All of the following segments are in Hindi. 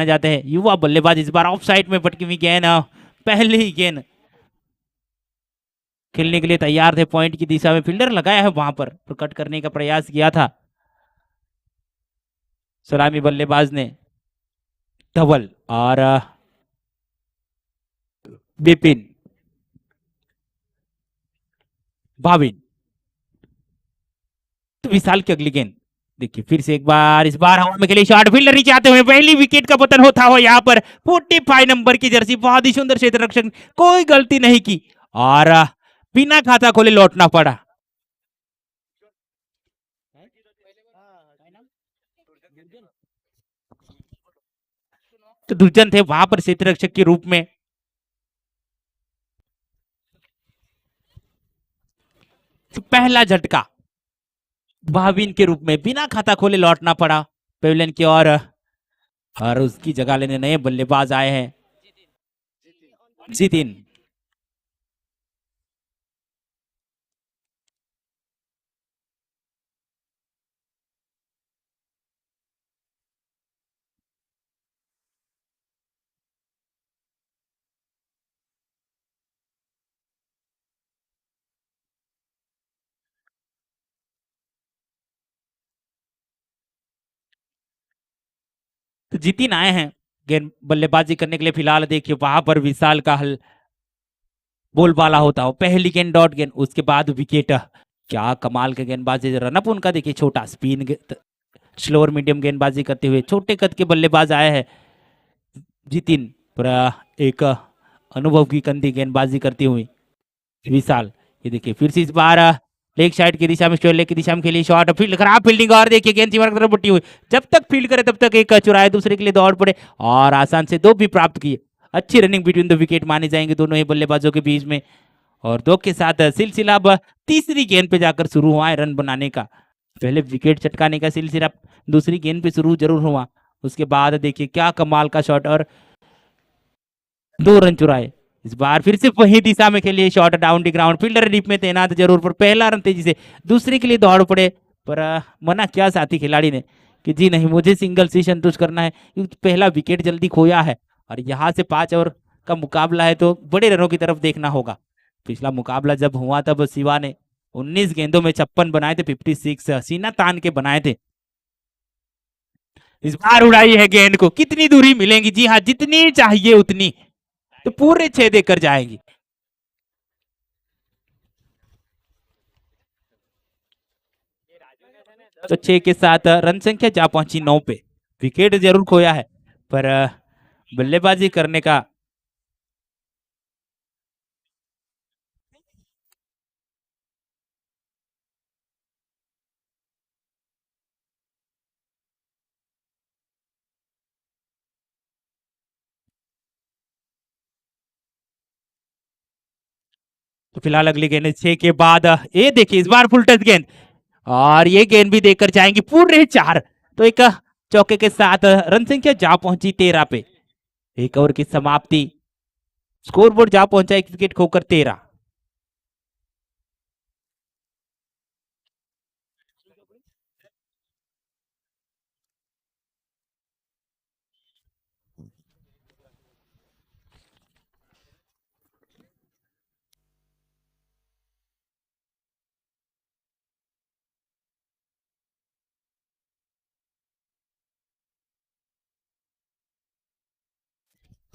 जाते हैं युवा बल्लेबाज। इस बार ऑफ साइड में पटकी हुई गेंद, पहली ही गेंद खेलने के लिए तैयार थे पॉइंट की दिशा में। फील्डर लगाया है वहां पर कट करने का प्रयास किया था सलामी बल्लेबाज ने। धवल और बिपिन भाविन। तो विशाल की अगली गेंद देखिए फिर से एक बार, इस बार हवा में खेले शॉट, फील्डर नीचे आते हुए पहली विकेट का पतन होता हो यहाँ पर। 45 नंबर की जर्सी, बहुत ही सुंदर क्षेत्र रक्षक, कोई गलती नहीं की और बिना खाता खोले लौटना पड़ा। तो दुर्जन थे वहां पर क्षेत्र रक्षक के रूप में। तो पहला झटका भाविन के रूप में बिना खाता खोले लौटना पड़ा पेविलियन की ओर और उसकी जगह लेने नए बल्लेबाज आए हैं जितिन। तो जितिन आए हैं गेंद बल्लेबाजी करने के लिए। फिलहाल देखिए वहां पर विशाल का हल बोलबाला होता हो, पहली गेंद डॉट गेंद, उसके बाद विकेट। क्या कमाल के गेंदबाजी, रनअप उनका देखिए, छोटा स्पिन स्लोअर मीडियम गेंदबाजी करते हुए छोटे कद के बल्लेबाज आए हैं जितिन पर एक अनुभव की कंधी गेंदबाजी करती हुई विशाल। ये देखिए फिर से इस बार लेग साइड की दिशा में, स्ट्रेट लेग की दिशा में खेली शॉट, फील्ड खराब फील्डिंग और देखिए गेंद सीमा की तरफ बटी हुई। जब तक फील्ड करे तब तक एक चुराए, दूसरे के लिए दौड़ पड़े और आसान से दो भी प्राप्त किए। अच्छी रनिंग बिटवीन द विकेट माने जाएंगे दोनों ही बल्लेबाजों के बीच में और दो के साथ सिलसिला अब तीसरी गेंद पे जाकर शुरू हुआ है रन बनाने का। पहले विकेट चटकाने का सिलसिला दूसरी गेंद पे शुरू जरूर हुआ, उसके बाद देखिए क्या कमाल का शॉट और 2 रन चुराए। इस बार फिर से वही दिशा में खेलिए shot down the ground, fielder deep में तैनात जरूर पर पहला रन तेजी से, दूसरे के लिए दौड़ पड़े पर मना किया साथी खिलाड़ी ने कि जी नहीं, मुझे सिंगल से संतुष्ट करना है क्योंकि पहला विकेट जल्दी खोया है और यहाँ से 5 ओवर का मुकाबला है तो बड़े रनों की तरफ देखना होगा। पिछला मुकाबला जब हुआ तब शिवा ने 19 गेंदों में 56 बनाए थे, 56 सीना तान के बनाए थे। इस बार उड़ाई है गेंद को, कितनी दूरी मिलेंगी, जी हाँ जितनी चाहिए उतनी, तो पूरे 6 देकर जाएंगी। तो 6 के साथ रन संख्या जा पहुंची 9 पे। विकेट जरूर खोया है पर बल्लेबाजी करने का तो फिलहाल अगली गेंद 6 के बाद ये देखिए इस बार फुल टच गेंद और ये गेंद भी देकर जाएंगी पूरे 4। तो एक चौके के साथ रन संख्या जा पहुंची 13 पे। एक ओवर की समाप्ति, स्कोरबोर्ड जा पहुंचा एक विकेट खोकर 13।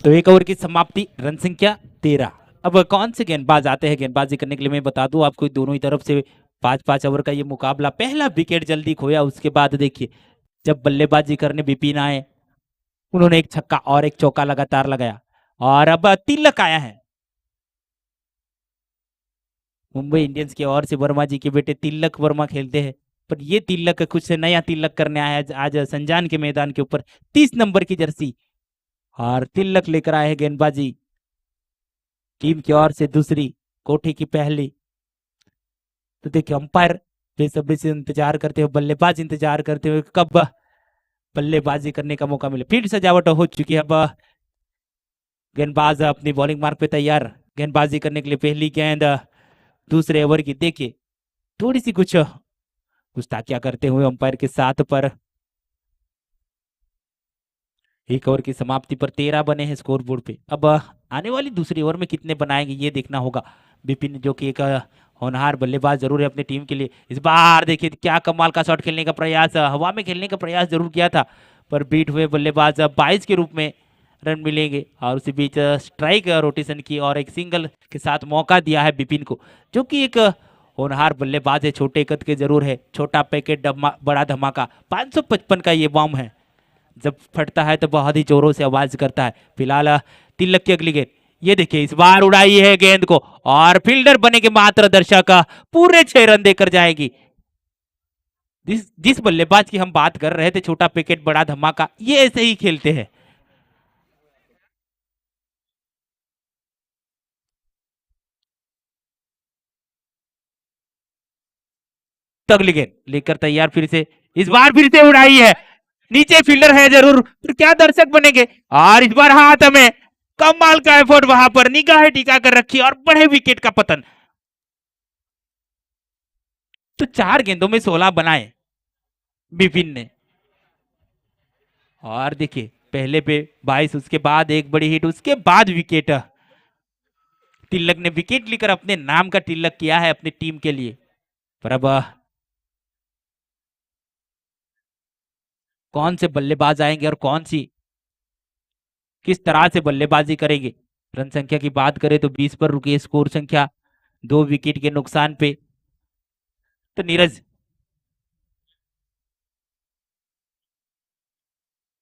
तो एक ओवर की समाप्ति, रन संख्या 13। अब कौन से गेंदबाज आते हैं गेंदबाजी करने के लिए मैं बता दूं आपको, दोनों ही तरफ से 5-5 ओवर का ये मुकाबला। पहला विकेट जल्दी खोया, उसके बाद देखिए जब बल्लेबाजी करने बिपिन आए उन्होंने एक छक्का और एक चौका लगातार लगाया और अब तिलक आया है मुंबई इंडियंस की ओर से। वर्मा जी के बेटे तिलक वर्मा खेलते हैं पर ये तिलक कुछ से नया तिलक करने आया है आज संजान के मैदान के ऊपर। 30 नंबर की जर्सी और तिलक लेकर आए हैं गेंदबाजी टीम की ओर से, दूसरी कोठे की पहली। तो देखिए अंपायर बेसब्री से इंतजार करते हुए, बल्लेबाज इंतजार करते हुए कब बल्लेबाजी करने का मौका मिले। फील्ड सजावट हो चुकी है, अब गेंदबाज अपनी बॉलिंग मार्क पे तैयार गेंदबाजी करने के लिए। पहली गेंद दूसरे ओवर की, देखिए थोड़ी सी कुछ गुस्ताखियां करते हुए अंपायर के साथ पर एक ओवर की समाप्ति पर 13 बने हैं स्कोर बोर्ड पे। अब आने वाली दूसरी ओवर में कितने बनाएंगे ये देखना होगा। विपिन जो कि एक होनहार बल्लेबाज जरूर है अपनी टीम के लिए। इस बार देखिए क्या कमाल का शॉट खेलने का प्रयास, हवा में खेलने का प्रयास जरूर किया था पर बीट हुए बल्लेबाज 22 के रूप में रन मिलेंगे। और उसी बीच स्ट्राइक रोटेशन की और एक सिंगल के साथ मौका दिया है विपिन को, जो कि एक होनहार बल्लेबाज है, छोटे कद के जरूर है। छोटा पैकेट बड़ा धमाका 555 का ये बम है, जब फटता है तो बहुत ही जोरों से आवाज करता है। फिलहाल तिलक की अगली गेंद, ये देखिए इस बार उड़ाई है गेंद को और फील्डर बने के मात्र दर्शक पूरे 6 रन देकर जाएगी। जिस बल्लेबाज की हम बात कर रहे थे, छोटा पैकेट बड़ा धमाका, ये ऐसे ही खेलते हैं। अगली गेंद लेकर तैयार फिर से, इस बार फिर से उड़ाई है, नीचे फील्डर है जरूर, फिर क्या दर्शक बनेंगे। और इस बार हाथ में कमाल का एफर्ट, वहां पर निगाहें टिका कर रखी और बड़े विकेट का पतन। तो 4 गेंदों में 16 बनाए विपिन ने। और देखिए पहले पे 22, उसके बाद एक बड़ी हिट, उसके बाद विकेट। तिलक ने विकेट लेकर अपने नाम का तिलक किया है अपनी टीम के लिए। पर अब कौन से बल्लेबाज आएंगे और कौन सी किस तरह से बल्लेबाजी करेंगे। रन संख्या की बात करें तो 20 पर रुकी स्कोर संख्या 2 विकेट के नुकसान पे। तो नीरज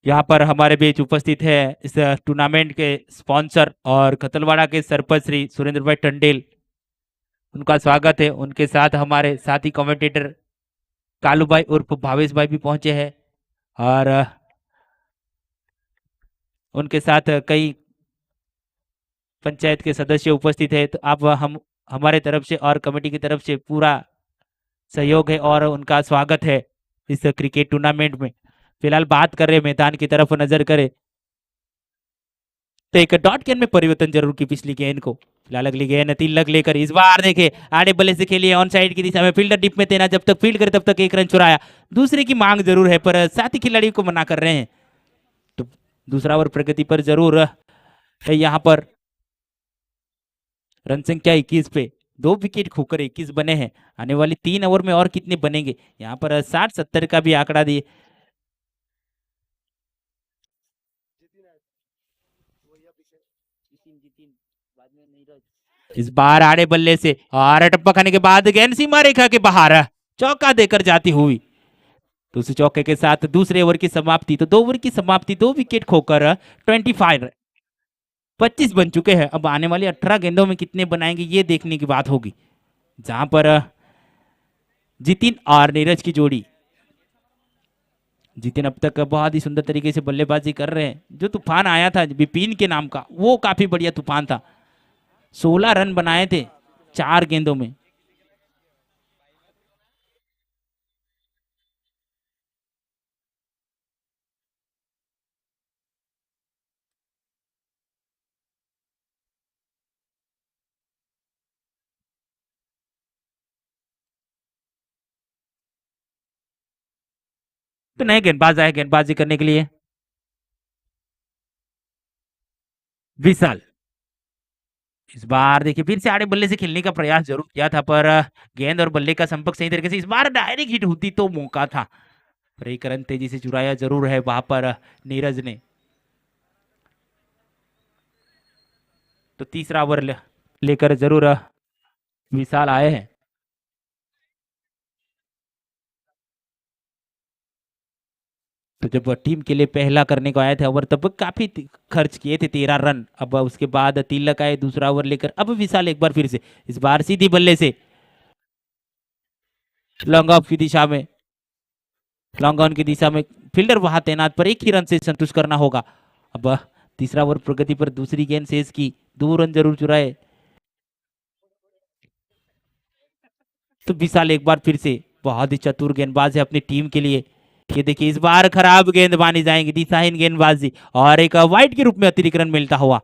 यहाँ पर हमारे बीच उपस्थित है इस टूर्नामेंट के स्पॉन्सर और खतलवाड़ा के सरपंच श्री सुरेंद्र भाई टंडेल, उनका स्वागत है। उनके साथ हमारे साथी कमेंटेटर कालू भाई उर्फ भावेश भाई भी पहुंचे हैं और उनके साथ कई पंचायत के सदस्य उपस्थित है। तो अब हम हमारे तरफ से और कमेटी की तरफ से पूरा सहयोग है और उनका स्वागत है इस क्रिकेट टूर्नामेंट में। फिलहाल बात कर रहे मैदान की तरफ नजर करें तो एक डॉट गेंद में परिवर्तन जरूर की पिछली गेंद को। फिलहाल अगली गेंद तिलक लेकर, इस बार देखे आड़े बल्ले से खेलिए ऑन साइड की दिशा में, फील्डर डिप में तैनात, जब तक फील्ड करे तब तक 1 रन चुराया। दूसरे की मांग जरूर है पर साथी खिलाड़ी को मना कर रहे हैं। तो दूसरा ओवर प्रगति पर जरूर है। यहाँ पर रन संख्या 21 पे 2 विकेट खोकर 21 बने हैं। आने वाली 3 ओवर में और कितने बनेंगे, यहाँ पर 60-70 का भी आंकड़ा दिए। इस बार आड़े बल्ले से और टप्पा खाने के बाद गेंद सीमा रेखा के बाहर चौका देकर जाती हुई। तो उस चौके के साथ दूसरे ओवर की समाप्ति। तो 2 ओवर की समाप्ति, 2 विकेट खोकर 25 बन चुके हैं। अब आने वाली 18 गेंदों में कितने बनाएंगे ये देखने की बात होगी, जहां पर जितिन और नीरज की जोड़ी। जितिन अब तक बहुत ही सुंदर तरीके से बल्लेबाजी कर रहे हैं। जो तूफान आया था विपिन के नाम का, वो काफी बढ़िया तूफान था। 16 रन बनाए थे 4 गेंदों में। तो नए गेंदबाज आए गेंदबाजी करने के लिए, विशाल। इस बार देखिए फिर से आड़े बल्ले से खेलने का प्रयास जरूर किया था पर गेंद और बल्ले का संपर्क सही तरीके से, इस बार डायरेक्ट हिट होती तो मौका था पर एक रन तेजी से चुराया जरूर है वहां पर नीरज ने। तो तीसरा ओवर लेकर जरूर विशाल आए हैं। तो जब टीम के लिए पहला करने को आए थे ओवर तब काफी खर्च किए थे 13 रन। अब उसके बाद तिलक आए दूसरा ओवर लेकर, अब विशाल एक बार फिर से, इस बार सीधी बल्ले से लॉन्ग ऑफ की दिशा में, लॉन्ग ऑन की दिशा में, फील्डर वहां तैनात पर 1 ही रन से संतुष्ट करना होगा। अब तीसरा ओवर प्रगति पर दूसरी गेंद शेष की, 2 रन जरूर चुराए। तो विशाल एक बार फिर से बहुत ही चतुर गेंदबाज है अपनी टीम के लिए। ये देखिए इस बार खराब गेंद मानी जाएंगी, दिशाहीन गेंदबाजी और एक वाइड के रूप में अतिरिक्त रन मिलता हुआ।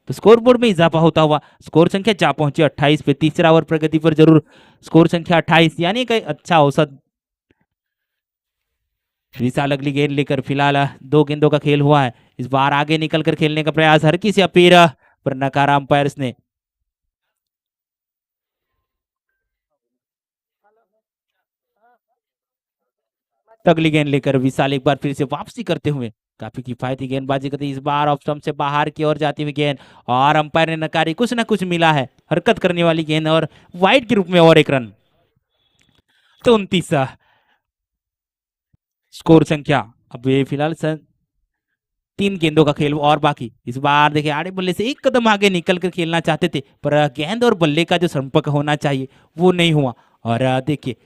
तो स्कोर बोर्ड में इजाफा होता हुआ स्कोर संख्या जा पहुंची 28 पे। तीसरा ओवर प्रगति पर जरूर स्कोर संख्या 28, यानी कि अच्छा औसत। विशाल अगली गेंद लेकर, फिलहाल 2 गेंदों का खेल हुआ है। इस बार आगे निकलकर खेलने का प्रयास हर किसी अपील पर नकारा अंपायर्स ने। अगली गेंद लेकर विशाल एक बार फिर से वापसी करते हुए काफी किफायती गेंदबाजी करती, इस बार ऑफ स्टंप से बाहर की ओर जाती हुई गेंद और अंपायर ने नकारी, कुछ ना कुछ मिला है, हरकत करने वाली गेंद और वाइड के रूप में और एक रन। तो 29 स्कोर संख्या। अब ये फिलहाल 3 गेंदों का खेल और बाकी। इस बार देखिए आड़े बल्ले से एक कदम आगे निकल कर खेलना चाहते थे, पर गेंद और बल्ले का जो संपर्क होना चाहिए वो नहीं हुआ और देखिए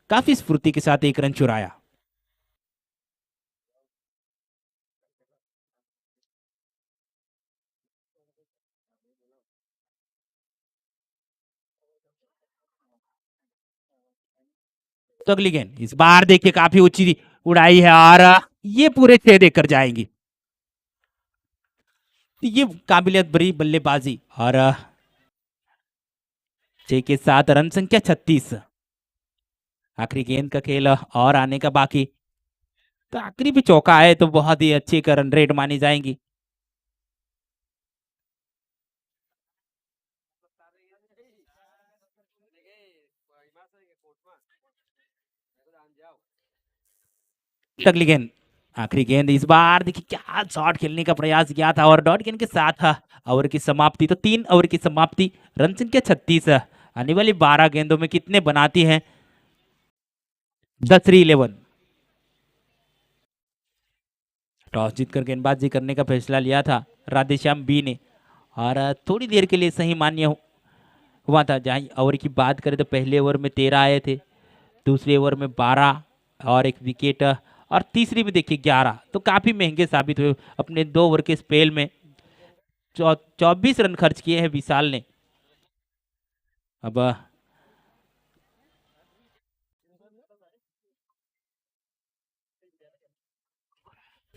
काफी स्फूर्ति के साथ एक रन चुराया। तो अगली गेंद इस बार देखिए काफी ऊंची उड़ाई है और ये पूरे 6 देकर जाएंगी। तो ये काबिलियत भरी बल्लेबाजी और 6 के साथ रन संख्या 36। आखिरी गेंद का खेल और आने का बाकी। तो आखिरी भी चौका आए तो बहुत ही अच्छी का रन रेट मानी जाएंगी। अगली गेंद आखिरी गेंद, इस बार देखिए क्या शॉट खेलने का प्रयास किया था और डॉट गेंद के साथ ओवर की समाप्ति। तो 3 ओवर की समाप्ति, रन संख्या 36। आने वाली 12 गेंदों में कितने बनाती हैं 10-11। टॉस जीतकर गेंदबाजी करने का फैसला लिया था राधेश्याम बी ने और थोड़ी देर के लिए सही मान्य हुआ था। जहां ओवर की बात करें तो पहले ओवर में 13 आए थे, दूसरे ओवर में 12 और एक विकेट और तीसरी में देखिए 11। तो काफी महंगे साबित हुए। अपने 2 ओवर के स्पेल में 24 रन खर्च किए हैं विशाल ने। अब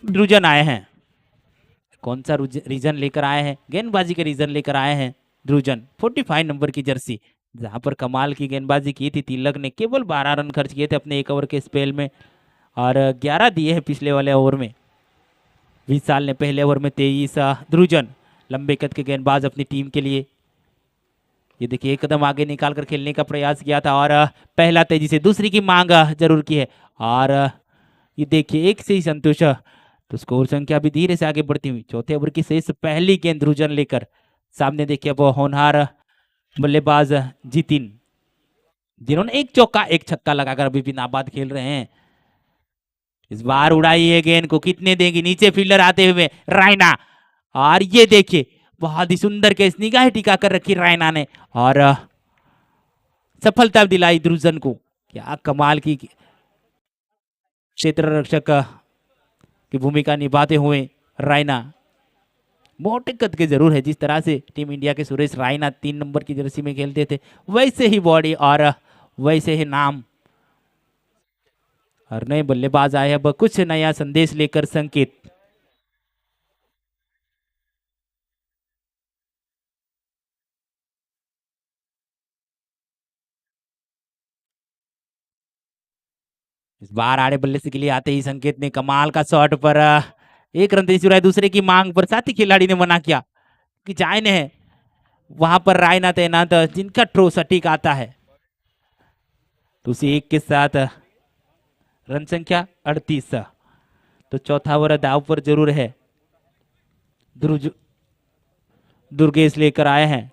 रीजन आए हैं, कौन सा रीजन लेकर आए हैं? गेंदबाजी के रीजन लेकर आए हैं ध्रुजन, 45 नंबर की जर्सी, जहां पर कमाल की गेंदबाजी की थी। तिलक ने केवल 12 रन खर्च किए थे अपने 1 ओवर के स्पेल में और 11 दिए हैं पिछले वाले ओवर में। विशाल ने पहले ओवर में 23। ध्रुजन लंबे कद के गेंदबाज अपनी टीम के लिए। ये देखिए एक कदम आगे निकाल कर खेलने का प्रयास किया था और पहला तेजी से दूसरी की मांग जरूर की है और ये देखिए एक से ही संतोष। तो स्कोर संख्या भी धीरे से आगे बढ़ती हुई। चौथे ओवर की शेष पहली गेंद ध्रुजन लेकर सामने देखिए अब होनहार बल्लेबाज जितिन, जिन्होंने एक चौका एक छक्का लगाकर अभी भी नाबाद खेल रहे हैं। इस बार उड़ाई है गेंद को, कितने देंगे? नीचे फील्डर आते हुए रायना और ये देखिए बहुत ही सुंदर के निगाह टिका कर रखी रायना ने और सफलता दिलाई ध्रुजन को। क्या कमाल की क्षेत्र रक्षक की भूमिका निभाते हुए रायना। मोटे कद के जरूर है, जिस तरह से टीम इंडिया के सुरेश रायना 3 नंबर की जर्सी में खेलते थे वैसे ही बॉडी और वैसे ही नाम। और नए बल्लेबाज आए अब कुछ नया संदेश लेकर संकेत। इस बार आड़े बल्ले से के लिए आते ही संकेत ने कमाल का शॉट पर एक रन तेज चुराया। दूसरे की मांग पर साथी खिलाड़ी ने मना किया कि जायने है वहां पर रायना तैनात जिनका थ्रो सटीक आता है। तो उसी एक के साथ रन संख्या 38। तो चौथा ओवर दाव पर जरूर है। दुर्गेश लेकर आए हैं।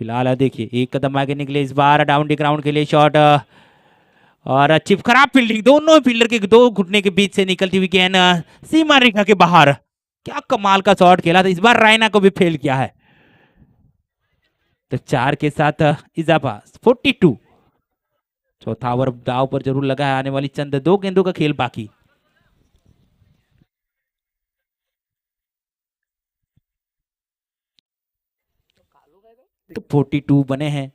फिलहाल देखिए एक कदम आगे निकले, इस बार डाउन दी ग्राउंड के लिए शॉट और अच्छी खराब फील्डिंग, दोनों फील्डर के 2 घुटने के बीच से निकलती हुई गेंद सीमा रेखा के बाहर। क्या कमाल का शॉट खेला था, इस बार रायना को भी फेल किया है। तो 4 के साथ इजाफा 42। चौथा ओवर दाव पर जरूर लगा है। आने वाली चंद 2 गेंदों का खेल बाकी। तो 42 बने हैं।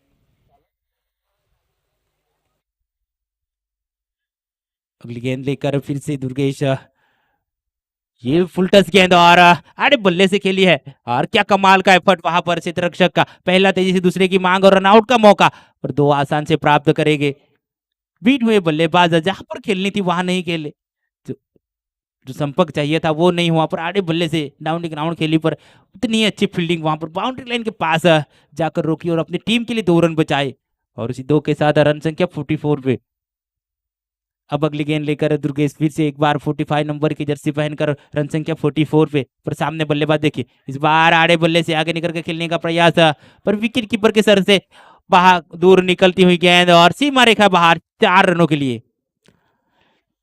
अगली गेंद लेकर फिर से दुर्गेश, ये फुल टच गेंद और अरे बल्ले से खेली है और क्या कमाल का एफर्ट वहां पर क्षेत्र रक्षक का। पहला तेजी से दूसरे की मांग और रनआउट का मौका और 2 आसान से प्राप्त करेंगे। बीट हुए बल्लेबाज जहां पर खेलनी थी वहां नहीं खेले। जो संपर्क चाहिए था वो नहीं हुआ, पर आड़े बल्ले से डाउन द ग्राउंड खेली, पर उतनी अच्छी फील्डिंग वहां पर बाउंड्री लाइन के पास जाकर रोकी और अपनी टीम के लिए 2 रन बचाए और उसी 2 के साथ रन संख्या 44 पे। अब अगली गेंद लेकर दुर्गेश फिर से एक बार 45 नंबर की जर्सी पहनकर रन संख्या 44 पे, पर सामने बल्लेबाज देखिए इस बार आड़े बल्ले से आगे निकल कर खेलने का प्रयास, पर विकेट कीपर के सर से बाहर दूर निकलती हुई गेंद और सीमा रेखा बाहर 4 रनों के लिए।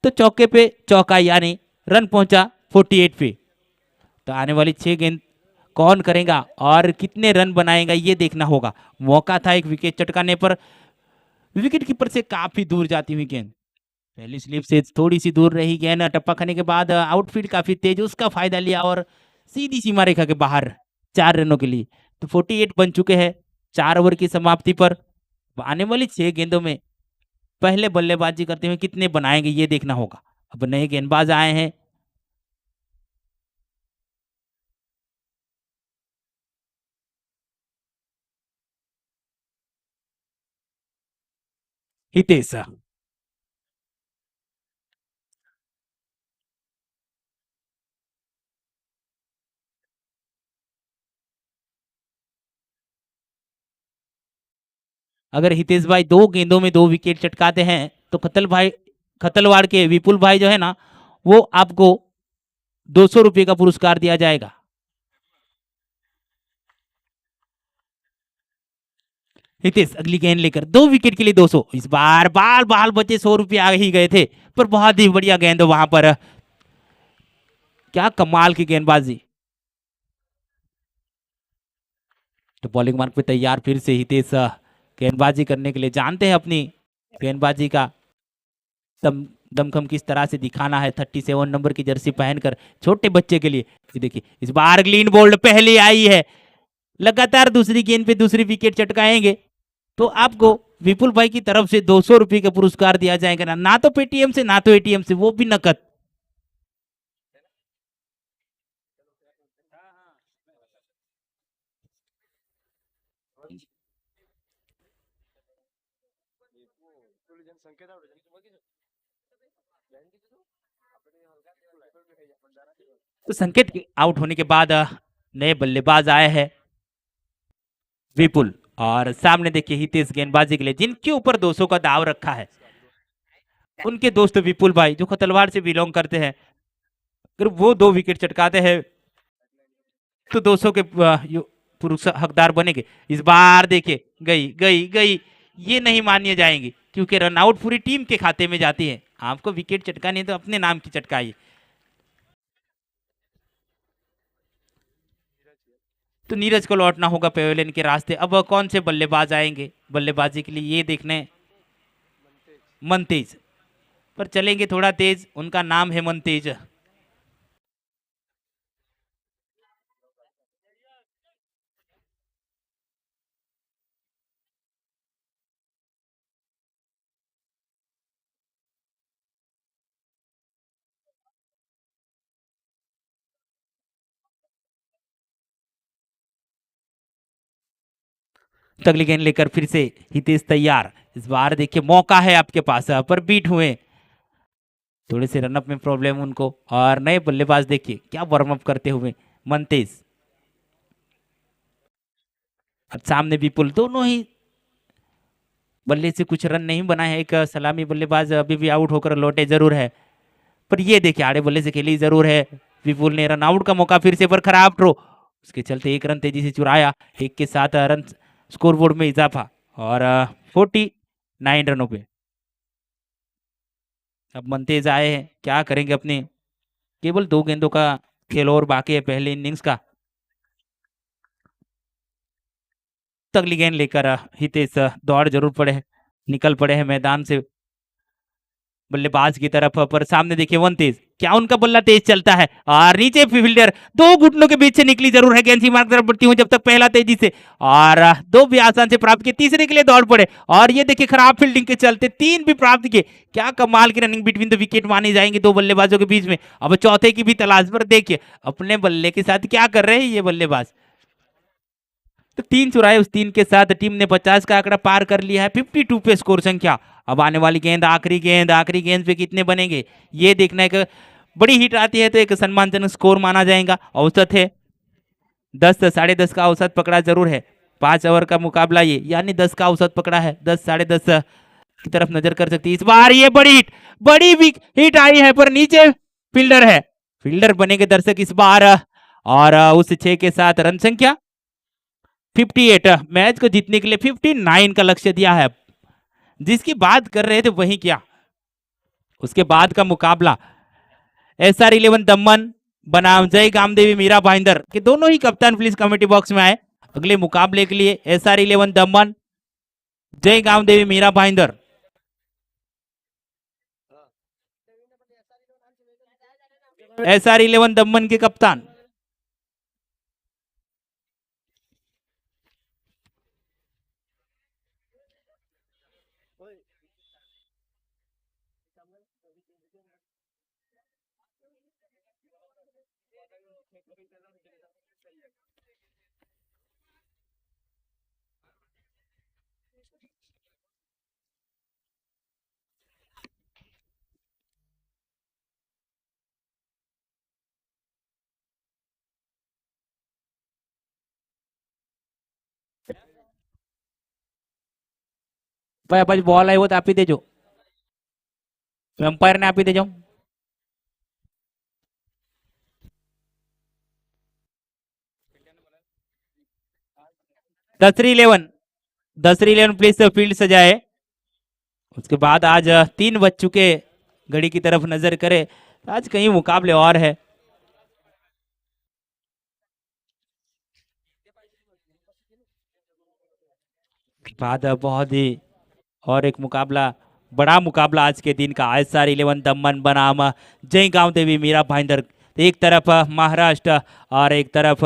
तो चौके पे चौका यानी रन पहुंचा 48 पे। तो आने वाली 6 गेंद कौन करेगा और कितने रन बनाएगा ये देखना होगा। मौका था एक विकेट चटकाने पर, विकेट कीपर से काफी दूर जाती हुई गेंद, पहली स्लिप से थोड़ी सी दूर रही गेंद, टप्पा खाने के बाद आउटफील्ड काफी तेज, उसका फायदा लिया और सीधी सीमा रेखा के बाहर 4 रनों के लिए। तो 48 बन चुके हैं 4 ओवर की समाप्ति पर। आने वाली 6 गेंदों में पहले बल्लेबाजी करते हुए कितने बनाएंगे ये देखना होगा। अब नए गेंदबाज आए हैं, हितेश। अगर हितेश भाई 2 गेंदों में 2 विकेट चटकाते हैं तो खतलवाड़ के विपुल भाई जो है ना, वो आपको 200 रुपये का पुरस्कार दिया जाएगा। हितेश अगली गेंद लेकर 2 विकेट के लिए 200, इस बार बाल बाल बचे 100 रुपये आ ही गए थे, पर बहुत ही बढ़िया गेंद वहां पर, क्या कमाल की गेंदबाजी। तो बॉलिंग मार्क पे तैयार फिर से हितेश गेंदबाजी करने के लिए, जानते हैं अपनी गेंदबाजी का दमखम किस तरह से दिखाना है 37 नंबर की जर्सी पहनकर छोटे बच्चे के लिए। देखिए इस बार ग्लीन बोल्ड पहले आई है, लगातार दूसरी गेंद पे दूसरी विकेट चटकाएंगे तो आपको विपुल भाई की तरफ से 200 रुपये का पुरस्कार दिया जाएगा, ना तो पेटीएम से ना तो एटीएम से, वो भी नकद। तो संकेत के आउट होने के बाद नए बल्लेबाज आए हैं विपुल, और सामने देखिए हितेश गेंदबाजी के लिए जिनके ऊपर 200 का दाव रखा है, उनके दोस्त विपुल भाई जो खतलवाड़ से बिलोंग करते हैं। अगर वो 2 विकेट चटकाते हैं तो 200 के पुरुष हकदार बनेंगे। इस बार देखिए गई गई गई, ये नहीं मान्य जाएंगे क्योंकि रनआउट पूरी टीम के खाते में जाती है। आपको विकेट चटकानी है तो अपने नाम की चटकाई। तो नीरज को लौटना होगा पेवेलियन के रास्ते। अब कौन से बल्लेबाज आएंगे बल्लेबाजी के लिए ये देखने। मनतेज पर चलेंगे थोड़ा तेज, उनका नाम है मनतेज। अगली गेंद लेकर फिर से हितेश तैयार। इस बार देखिए मौका है आपके पास, पर बीट हुए, थोड़े से रनअप में प्रॉब्लम उनको। और नए बल्लेबाज देखिए क्या वार्म अप करते हुए मनतेज, अब सामने विपुल, दोनों ही बल्ले से कुछ रन नहीं बना है। एक सलामी बल्लेबाज अभी भी आउट होकर लौटे जरूर है, पर ये देखिए आड़े बल्ले से खेली जरूर है। विपुल ने रन आउट का मौका फिर से, पर खराब थ्रो, उसके चलते 1 रन तेजी से चुराया। 1 के साथ रन स्कोरबोर्ड में इजाफा और 49 रनों पे। अब मनतेज आए हैं, क्या करेंगे अपने, केवल 2 गेंदों का खेल और बाकी है पहले इनिंग्स का। अगली गेंद लेकर हितेश दौड़ जरूर पड़े, निकल पड़े हैं मैदान से बल्लेबाज की तरफ, पर सामने देखिए वन तेज, क्या उनका बल्ला तेज चलता है और नीचे फील्डर 2 घुटनों के बीच से निकली जरूर है, गेंद सी मार्ग तरफ बढ़ती हूँ जब तक पहला तेजी से, और 2 भी आसान से प्राप्त किए, तीसरे के लिए दौड़ पड़े और ये देखिए खराब फील्डिंग के चलते 3 भी प्राप्त किए। क्या कमाल की रनिंग बिटवीन द विकेट मानी जाएंगे 2 बल्लेबाजों के बीच में। अब चौथे की भी तलाश, पर देखिए अपने बल्ले के साथ क्या कर रहे हैं ये बल्लेबाज। तो 3 चुराए, उस 3 के साथ टीम ने 50 का आंकड़ा पार कर लिया है, 52 पे स्कोर संख्या। अब आने वाली गेंद, आखिरी गेंद पे कितने बनेंगे ये देखना है। बड़ी हिट आती है तो एक सम्मानजनक स्कोर माना जाएगा। औसत है 10, 10.5 का औसत पकड़ा जरूर है। 5 ओवर का मुकाबला ये, यानी 10 का औसत पकड़ा है। 10, 10.5 की तरफ नजर कर सकती है। इस बार ये बड़ी बिग हिट आई है, पर नीचे फील्डर है। फील्डर बनेंगे दर्शक इस बार, और उस 6 के साथ रन संख्या 58। मैच को जीतने के लिए 59 का लक्ष्य दिया है। जिसकी बात कर रहे थे वही क्या, उसके बाद का मुकाबला SR11 दमन बनाम जय कामदेवी मीरा भाईंदर के दोनों ही कप्तान प्लीज कमेटी बॉक्स में आए अगले मुकाबले के लिए। SR11 दमन जय कामदेवी मीरा भाईंदर। SR11 दमन के कप्तान भाई आज बॉल आई वो तो आप ही दे जो, एम्पायर ने आप ही दे जाओ। दसरी 11 प्लीज फील्ड सजाए। उसके बाद आज 3 बज चुके, घड़ी की तरफ नजर करे आज कहीं मुकाबले और है। बाद बहुत ही और एक मुकाबला, बड़ा मुकाबला आज के दिन का। SR11 दमन बनाम जय गांव देवी मीरा भाईंदर। एक तरफ महाराष्ट्र और एक तरफ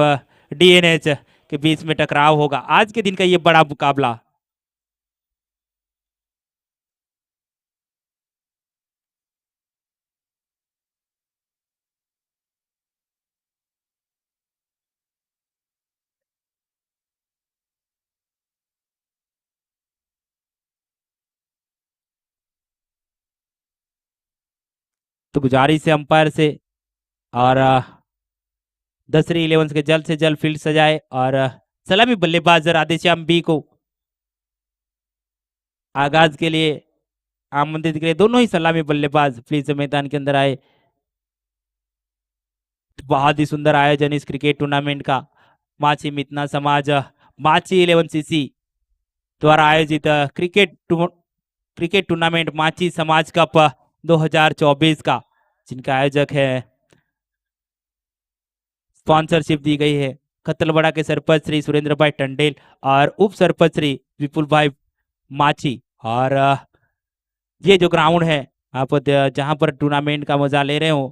DNH के बीच में टकराव होगा आज के दिन का ये बड़ा मुकाबला। तो गुजारिश है अंपायर से, और 10 11 के जल्द से जल्द फील्ड सजाए, और सलामी बल्लेबाज राधेश्याम बी को आगाज के लिए आमंत्रित करें। दोनों ही सलामी बल्लेबाज प्लीज मैदान के अंदर आए। बहुत ही सुंदर आयोजन इस क्रिकेट टूर्नामेंट का। माची मितना समाज माची 11CC द्वारा आयोजित क्रिकेट टूर्नामेंट माची समाज कप 2024 का, जिनका आयोजक है, स्पॉन्सरशिप दी गई है कतलवाड़ा के सरपंच श्री सुरेंद्र भाई टंडेल और उप सरपंच श्री विपुल भाई माची। और ये जो ग्राउंड है आप जहां पर टूर्नामेंट का मजा ले रहे हो,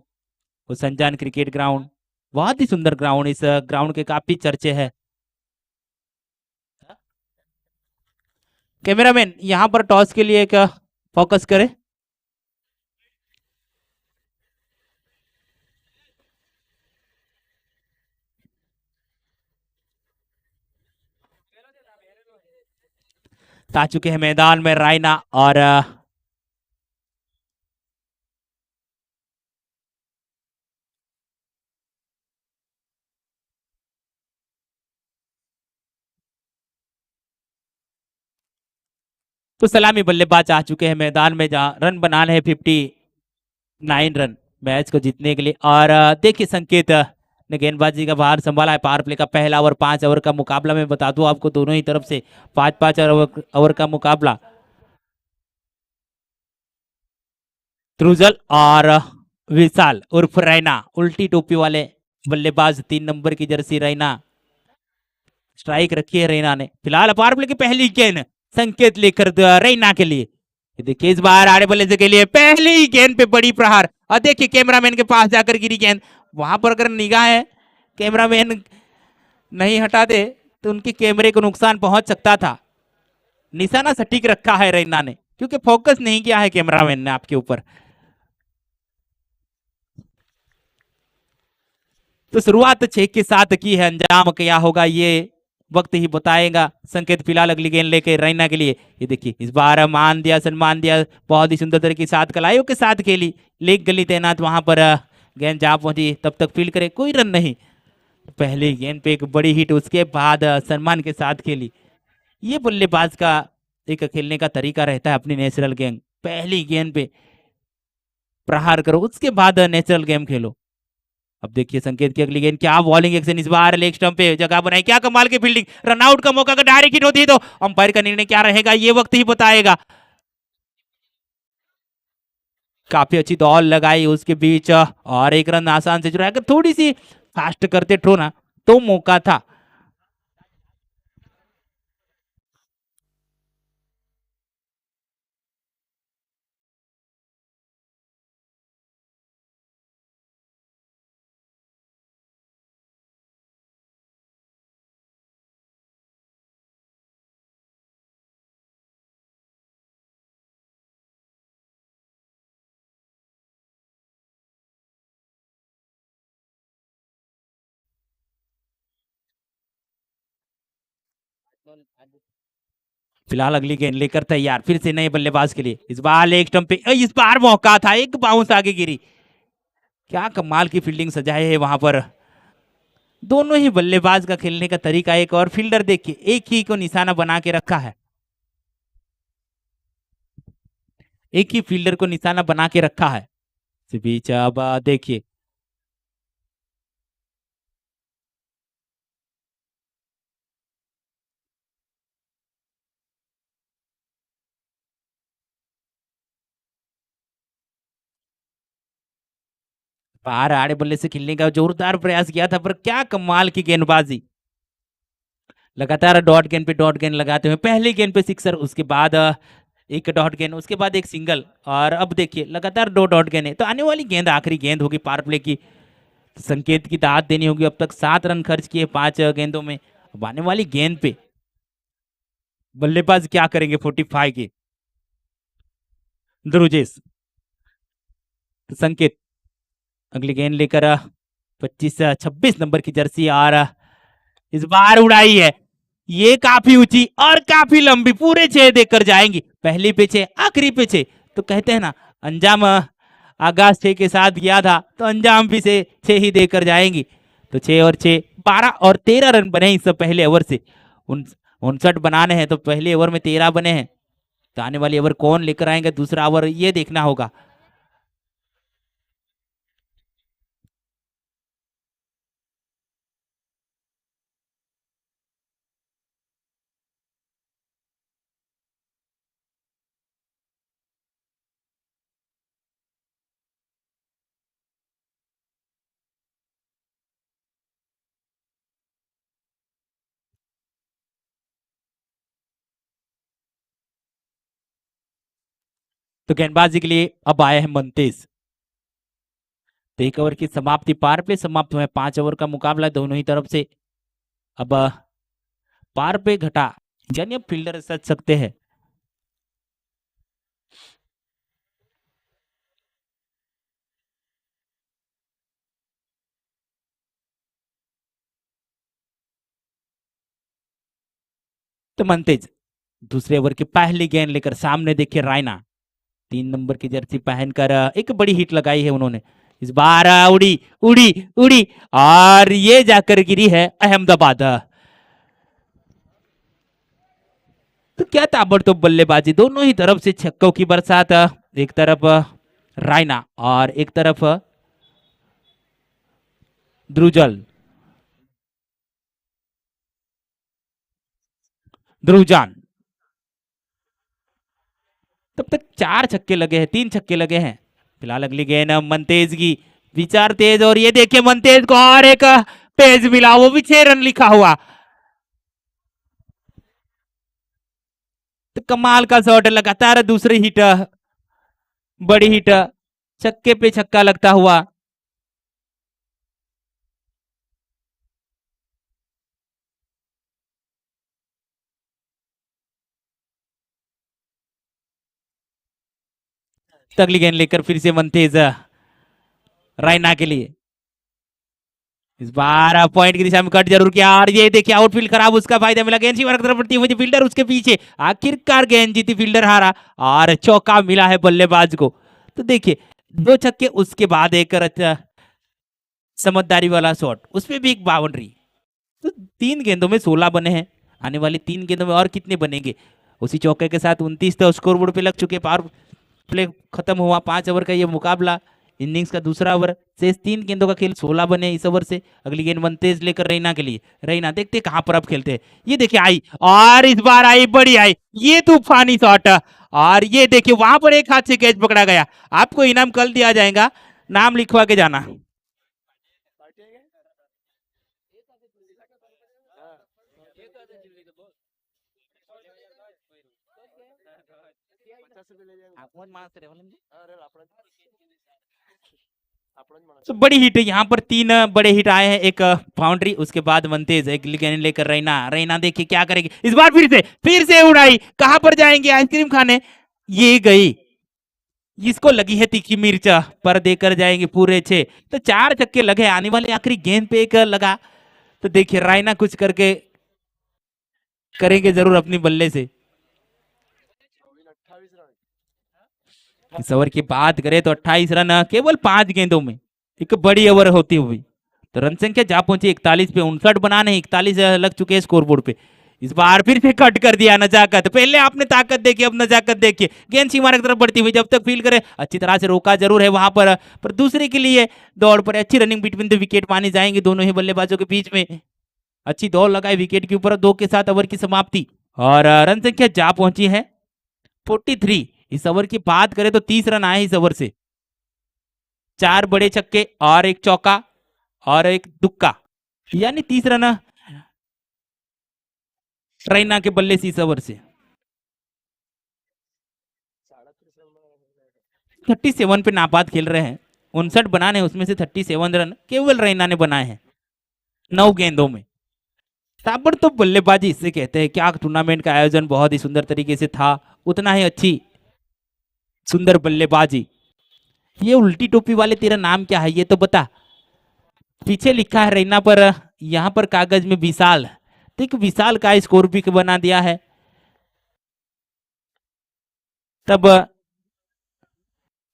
वो संजान क्रिकेट ग्राउंड, बहुत ही सुंदर ग्राउंड। इस ग्राउंड के काफी चर्चे हैं। कैमरामैन यहाँ पर टॉस के लिए एक फोकस करे। आ चुके हैं मैदान में रायना, और तो सलामी बल्लेबाज आ चुके हैं मैदान में, जहां रन बनाने हैं 59 रन मैच को जीतने के लिए। और देखिए संकेत ने गेंदबाजी का भार संभाला है। पावर प्ले का पहला ओवर 5 ओवर का मुकाबला, मैं बता दूं आपको दोनों ही तरफ से 5-5 ओवर का मुकाबला। त्रुजल और विशाल उर्फ रैना, उल्टी टोपी वाले बल्लेबाज, 3 नंबर की जर्सी रैना। स्ट्राइक रखी है रैना ने। फिलहाल पावर प्ले की पहली गेंद संकेत लेकर रैना के लिए। देखिए इस बार आड़े बल्ले के लिए पहली गेंद पे बड़ी प्रहार, और देखिए कैमरामैन के पास जाकर गिरी गेंद। वहां पर अगर निगाह है कैमरामैन नहीं हटा दे तो उनके कैमरे को नुकसान पहुंच सकता था। निशाना सटीक रखा है रैना ने, क्योंकि फोकस नहीं किया है कैमरामैन ने आपके ऊपर। तो शुरुआत 6 के साथ की है, अंजाम क्या होगा ये वक्त ही बताएगा। संकेत फिलहाल अगली गेंद लेके रैना के लिए। ये देखिए इस बार मान दिया, सम्मान दिया, बहुत ही सुंदर तरीके के साथ कलाइयों के साथ खेली। लेग गली तैनात वहां पर गेंद जहां पहुंची तब तक फील्ड करे, कोई रन नहीं। पहली गेंद पे एक बड़ी हिट, उसके बाद सम्मान के साथ खेली। ये बल्लेबाज का एक खेलने का तरीका रहता है अपनी नेचुरल गेम। पहली गेंद पे प्रहार करो, उसके बाद नेचुरल गेम खेलो। अब देखिए संकेत की अगली गेंद, क्या बॉलिंग एक्शन, इस बार लेग स्टंप पे जगह बनाई, क्या कमाल की फील्डिंग। रनआउट का मौका अगर डायरेक्ट हिट होती है तो अंपायर का निर्णय क्या रहेगा ये वक्त ही बताएगा। काफी अच्छी दौड़ लगाई उसके बीच और एक रन आसान से जुड़ा। अगर थोड़ी सी फास्ट करते थ्रो ना तो मौका था। फिलहाल अगली गेंद लेकर तैयार फिर से नए बल्लेबाज के लिए। इस बार लेग स्टंप पे, इस बार मौका था, एक बाउंस आगे गिरी। क्या कमाल की फील्डिंग सजाए है वहां पर। दोनों ही बल्लेबाज का खेलने का तरीका एक, और फील्डर देखिए एक ही को निशाना बना के रखा है। एक ही फील्डर को निशाना बना के रखा है। इस बीच अब देखिए बाहर आड़े बल्ले से खेलने का जोरदार प्रयास किया था, पर क्या कमाल की गेंदबाजी। लगातार डॉट गेंद पे डॉट गेंद लगाते हुए पहली गेंद पे सिक्सर, उसके बाद एक डॉट गेंद, उसके बाद एक सिंगल, और अब देखिए लगातार दो डॉट गेंद है। तो आने वाली गेंद आखिरी गेंद होगी पावर प्ले की। संकेत की दाद देनी होगी। अब तक 7 रन खर्च किए 5 गेंदों में। अब आने वाली गेंद पे बल्लेबाज क्या करेंगे 45 के। ध्रुजेश, तो संकेत अगली गेंद लेकर 25-26 नंबर की जर्सी, और इस बार उड़ाई है। ये काफी ऊंची और काफी लंबी, पूरे 6 देकर जाएंगी। पहली पे 6, आखिरी पे 6। तो कहते हैं ना, अंजाम आगाज 6 के साथ किया था तो अंजाम भी से 6 ही देकर जाएंगी। तो 6 और 6 12 और 13 रन बने इस पहले ओवर से। 59 बनाने हैं तो पहले ओवर में 13 बने हैं। तो आने वाली ओवर कौन लेकर आएंगे दूसरा ओवर, ये देखना होगा। तो गेंदबाजी के लिए अब आए हैं मनतेज। तो 1 ओवर की समाप्ति, पावर प्ले समाप्त हुए। 5 ओवर का मुकाबला दोनों ही तरफ से। अब पार पे घटा, यानी अब फील्डर सच सकते हैं। तो मनतेज दूसरे ओवर की पहली गेंद लेकर सामने देखिए रायना, 3 नंबर की जर्सी पहनकर एक बड़ी हिट लगाई है उन्होंने। इस बार उड़ी उड़ी उड़ी, और ये जाकर गिरी है अहमदाबाद। तो क्या ताबड़तोड़ बल्लेबाजी, दोनों ही तरफ से छक्कों की बरसात। एक तरफ रायना और एक तरफ ध्रुजल ध्रुवजान। तब तक 4 छक्के लगे हैं, 3 छक्के लगे हैं। फिलहाल अगली गेंद मनतेज की, विचार तेज, और ये देखिए मनतेज को और एक पेज मिला, वो भी 6 रन लिखा हुआ। तो कमाल का शॉट, लगातार दूसरी हिट, बड़ी हिट, छक्के पे छक्का लगता हुआ। अगली गेंद लेकर फिर से मनतेज रायना के लिए। इस बार पॉइंट की दिशा में कट जरूर किया, और ये देखिए आउटफील्ड खराब, उसका फायदा मिला। गेंद सीमा की तरफ बढ़ती हुई फील्डर उसके पीछे, आखिरकार गेंद जीती, फील्डर हारा और चौका मिला है बल्लेबाज को। तो देखिए 2 छक्के, उसके बाद एक समझदारी वाला शॉट, उसमें भी एक बाउंड्री। तो 3 गेंदों में 16 बने हैं। आने वाली 3 गेंदों में और कितने बनेंगे? उसी चौके के साथ 29 तो स्कोर बोर्ड पे लग चुके। पावर प्ले खत्म हुआ, 5 ओवर का ये मुकाबला, इनिंग्स का दूसरा ओवर। शेष 3 गेंदों का खेल, 16 बने इस ओवर से। अगली गेंद बनतेज लेकर रैना के लिए। रैना देखते कहां पर अब खेलते हैं। ये देखिए आई, और इस बार आई, बड़ी आई, ये तूफानी शॉट। और ये देखिए वहां पर एक हाथ से कैच पकड़ा गया। आपको इनाम कल दिया जाएगा, नाम लिखवा के जाना। तो बड़ी हिट है यहाँ पर, 3 बड़े हिट आए हैं, एक बाउंड्री, उसके बाद मनतेज एक गेंद लेकर रैना। रैना देखिए क्या करेगी इस बार, फिर से उड़ाई, कहां पर जाएंगे आइसक्रीम खाने? ये गई, इसको लगी है तीखी मिर्च, पर देकर जाएंगे पूरे 6। तो 4 छक्के लगे। आने वाले आखिरी गेंद पे एक लगा, तो देखिए रैना कुछ करके करेंगे जरूर अपनी बल्ले से। इस ओवर की बात करें तो 28 रन केवल 5 गेंदों में, एक बड़ी ओवर होती हुई। तो रन संख्या जा पहुंची 41 पे, 59 बनाने 41 लग चुके हैं स्कोर बोर्ड पे। इस बार फिर से कट कर दिया नजाकत। पहले आपने ताकत देखी, अब नजाकत देखिए। गेंद सीमा की तरफ बढ़ती हुई, जब तक फील करे अच्छी तरह से रोका जरूर है वहां पर दूसरे के लिए दौड़ पर अच्छी रनिंग बिटवीन द विकेट मानी जाएंगे दोनों ही बल्लेबाजों के बीच में। अच्छी दौड़ लगाई विकेट के ऊपर, 2 के साथ ओवर की समाप्ति। और रन संख्या जा पहुंची है 43। इस ओवर की बात करें तो 30 रन आए इस ओवर से। 4 बड़े छक्के और एक चौका और एक दुक्का, यानी 30 रन रैना के बल्ले से इस ओवर से। 37 पे नापात खेल रहे हैं, 59 बनाने, उसमें से 37 रन केवल रैना ने बनाए हैं 9 गेंदों में। ताबड़ तो बल्लेबाजी इससे कहते हैं। क्या टूर्नामेंट का आयोजन बहुत ही सुंदर तरीके से था, उतना ही अच्छी सुंदर बल्लेबाजी। ये उल्टी टोपी वाले तेरा नाम क्या है ये तो बता। पीछे लिखा है रैना पर, यहाँ पर कागज में विशाल, तो एक विशाल का स्कोर भी बना दिया है। तब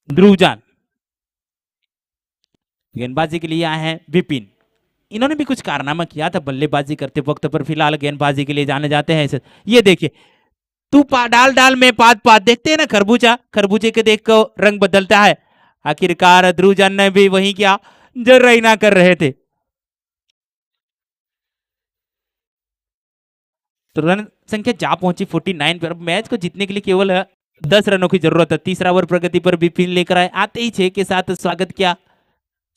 ध्रुवजान गेंदबाजी के लिए आए हैं। विपिन, इन्होंने भी कुछ कारनामा किया था बल्लेबाजी करते वक्त, पर फिलहाल गेंदबाजी के लिए जाने जाते हैं। ये देखिए, तू डाल डाल में पात पात, देखते हैं ना खरबूजा, खरबूजे के देख कर रंग बदलता है। आखिरकार ध्रुवजान ने भी वही किया जो रैना कर रहे थे। तो रन संख्या जा पहुंची 49 पर। मैच को जीतने के लिए केवल 10 रनों की जरूरत है। तीसरा ओवर प्रगति पर विपिन लेकर आए, आते ही 6 के साथ स्वागत किया।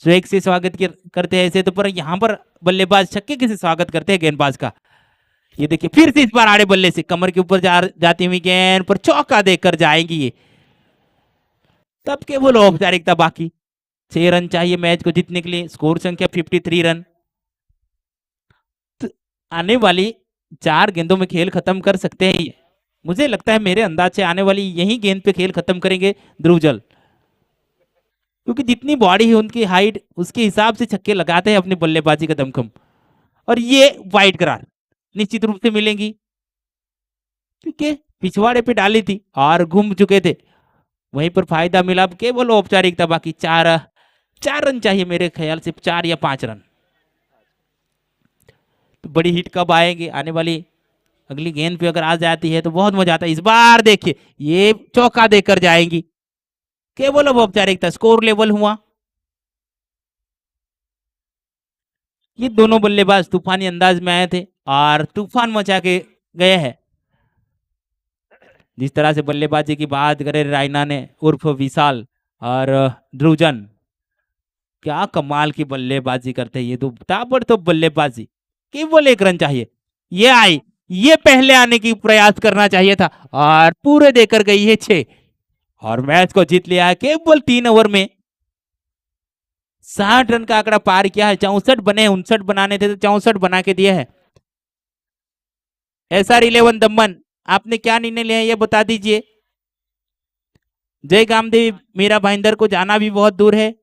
स्वेग से स्वागत करते हैं ऐसे तो, पर यहाँ पर बल्लेबाज छक्के के से स्वागत करते हैं गेंदबाज का। ये देखिए फिर से इस बार आड़े बल्ले से कमर के ऊपर जाती हुई गेंद पर चौका देकर जाएंगी ये। तब केवल औपचारिकता बाकी। 6 रन चाहिए मैच को जीतने के लिए, स्कोर संख्या 53 रन। तो आने वाली 4 गेंदों में खेल खत्म कर सकते हैं ये। मुझे लगता है मेरे अंदाज से आने वाली यही गेंद पे खेल खत्म करेंगे ध्रुवजल, क्योंकि जितनी बॉडी है उनकी हाइट उसके हिसाब से छक्के लगाते हैं अपनी बल्लेबाजी का दमखम। और ये वाइड करार निश्चित रूप से मिलेंगी, क्योंकि पिछवाड़े पे डाली थी और घूम चुके थे, वहीं पर फायदा मिला। केवल औपचारिकता बाकी। 4 रन चाहिए मेरे ख्याल से, 4 या 5 रन। तो बड़ी हिट कब आएगी? आने वाली अगली गेंद पे अगर आ जाती है तो बहुत मजा आता है। इस बार देखिए ये चौका देकर जाएंगी, केवल अब औपचारिकता। स्कोर लेवल हुआ। ये दोनों बल्लेबाज तूफानी अंदाज में आए थे और तूफान मचा के गए हैं। जिस तरह से बल्लेबाजी की बात करें रैना ने उर्फ विशाल और ध्रुवजन, क्या कमाल की बल्लेबाजी करते हैं ये दो। ताबड़तोड़ बल्लेबाजी, केवल 1 रन चाहिए। ये आई, ये पहले आने की प्रयास करना चाहिए था और पूरे देकर गई है 6 और मैच को जीत लिया है केवल 3 ओवर में। 60 रन का आंकड़ा पार किया है। 64 बने, 59 बनाने थे तो 64 बना के दिए हैं। SR11 दमन, आपने क्या निर्णय लिया है ये बता दीजिए। जय कामदेव मीरा भाईंदर को जाना भी बहुत दूर है,